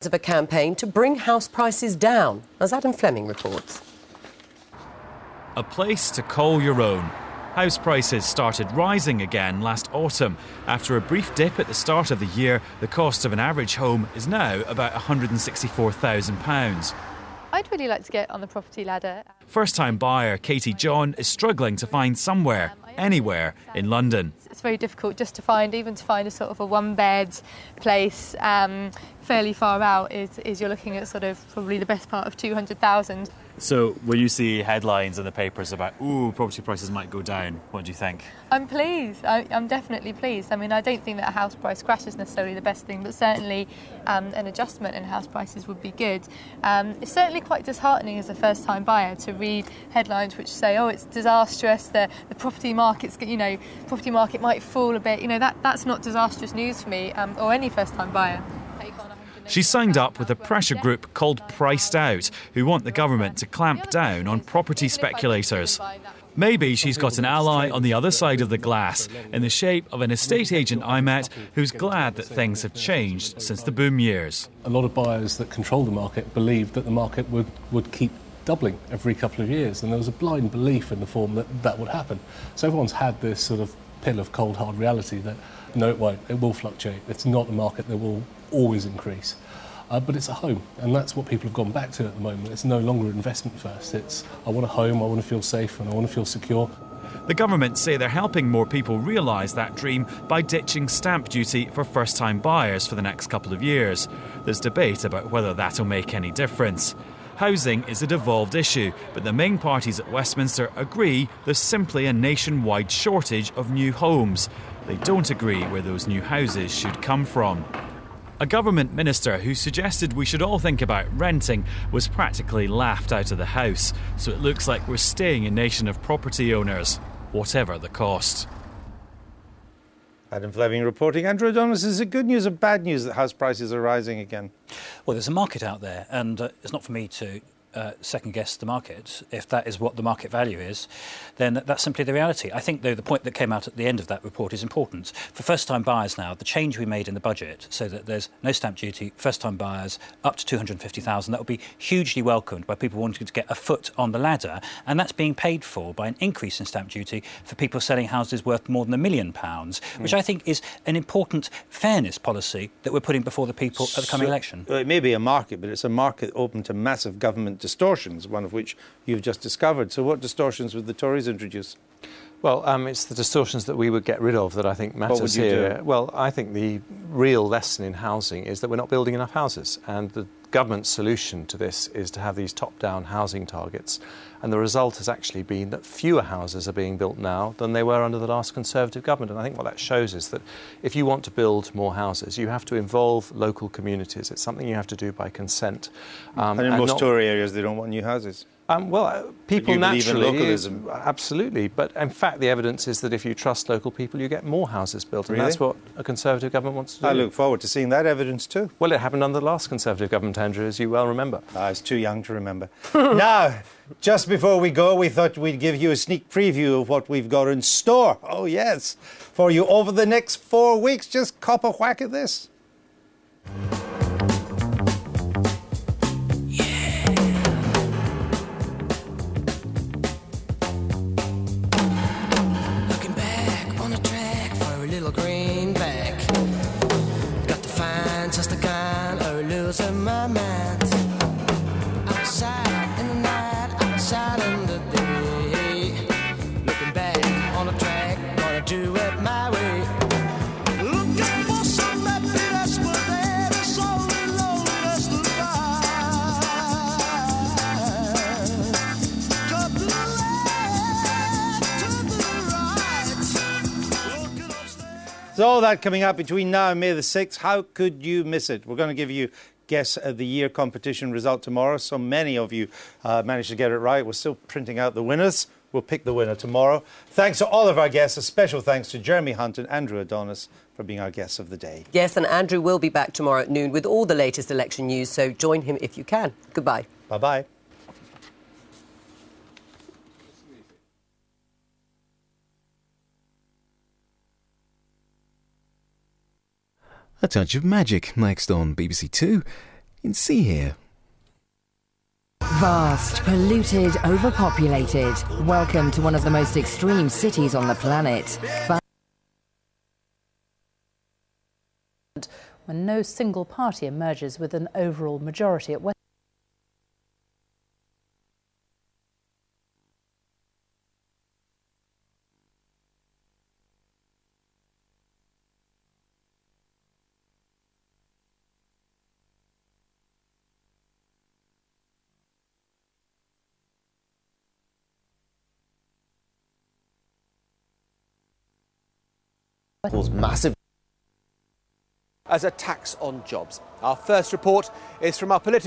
Of a campaign to bring house prices down, as Adam Fleming reports. A place to call your own. House prices started rising again last autumn. After a brief dip at the start of the year, the cost of an average home is now about £164,000. I'd really like to get on the property ladder. First-time buyer Katie John is struggling to find somewhere, anywhere in London. It's very difficult just to find a sort of a one-bed place fairly far out is you're looking at sort of probably the best part of 200,000. So when you see headlines in the papers about, property prices might go down, what do you think? I'm pleased. I'm definitely pleased. I mean, I don't think that a house price crash is necessarily the best thing, but certainly an adjustment in house prices would be good. It's certainly quite disheartening as a first-time buyer to read headlines which say, it's disastrous, the property market's, property market might fall a bit. That's not disastrous news for me or any first-time buyer. She signed up with a pressure group called Priced Out, who want the government to clamp down on property speculators. Maybe she's got an ally on the other side of the glass, in the shape of an estate agent I met who's glad that things have changed since the boom years. A lot of buyers that control the market believed that the market would keep doubling every couple of years, and there was a blind belief in the form that would happen. So everyone's had this sort of pill of cold hard reality that no, it won't, it will fluctuate. It's not a market that will always increase. But it's a home, and that's what people have gone back to at the moment. It's no longer investment first. It's, I want a home, I want to feel safe, and I want to feel secure. The government say they're helping more people realise that dream by ditching stamp duty for first-time buyers for the next couple of years. There's debate about whether that'll make any difference. Housing is a devolved issue, but the main parties at Westminster agree there's simply a nationwide shortage of new homes. They don't agree where those new houses should come from. A government minister who suggested we should all think about renting was practically laughed out of the House, so it looks like we're staying a nation of property owners, whatever the cost. Adam Fleming reporting. Andrew Adonis, is it good news or bad news that house prices are rising again? Well, there's a market out there, and it's not for me to second-guess the market. If that is what the market value is, then that's simply the reality. I think, though, the point that came out at the end of that report is important. For first-time buyers now, the change we made in the budget so that there's no stamp duty, first-time buyers up to 250,000, that will be hugely welcomed by people wanting to get a foot on the ladder, and that's being paid for by an increase in stamp duty for people selling houses worth more than £1 million, which I think is an important fairness policy that we're putting before the people at the coming election. Well, it may be a market, but it's a market open to massive government distortions, one of which you've just discovered. So what distortions would the Tories introduce? Well, it's the distortions that we would get rid of that I think matters here. Do? Well, I think the real lesson in housing is that we're not building enough houses, and the government's solution to this is to have these top-down housing targets. And the result has actually been that fewer houses are being built now than they were under the last Conservative government. And I think what that shows is that if you want to build more houses, you have to involve local communities. It's something you have to do by consent. And in most Tory areas, they don't want new houses. People naturally, believe in localism? Absolutely, but in fact the evidence is that if you trust local people, you get more houses built, and that's what a Conservative government wants to do. I look forward to seeing that evidence too. Well, it happened under the last Conservative government, Andrew, as you well remember. I was too young to remember. Now, just before we go, we thought we'd give you a sneak preview of what we've got in store. Oh yes, for you over the next 4 weeks. Just cop a whack at this. So all that coming up between now and May the 6th. How could you miss it? We're going to give you Guess of the Year competition result tomorrow. So many of you managed to get it right. We're still printing out the winners. We'll pick the winner tomorrow. Thanks to all of our guests. A special thanks to Jeremy Hunt and Andrew Adonis for being our guests of the day. Yes, and Andrew will be back tomorrow at noon with all the latest election news, so join him if you can. Goodbye. Bye-bye. A Touch of Magic, next on BBC Two. See here. Vast, polluted, overpopulated. Welcome to one of the most extreme cities on the planet. When no single party emerges with an overall majority at West. Massive as a tax on jobs. Our first report is from our political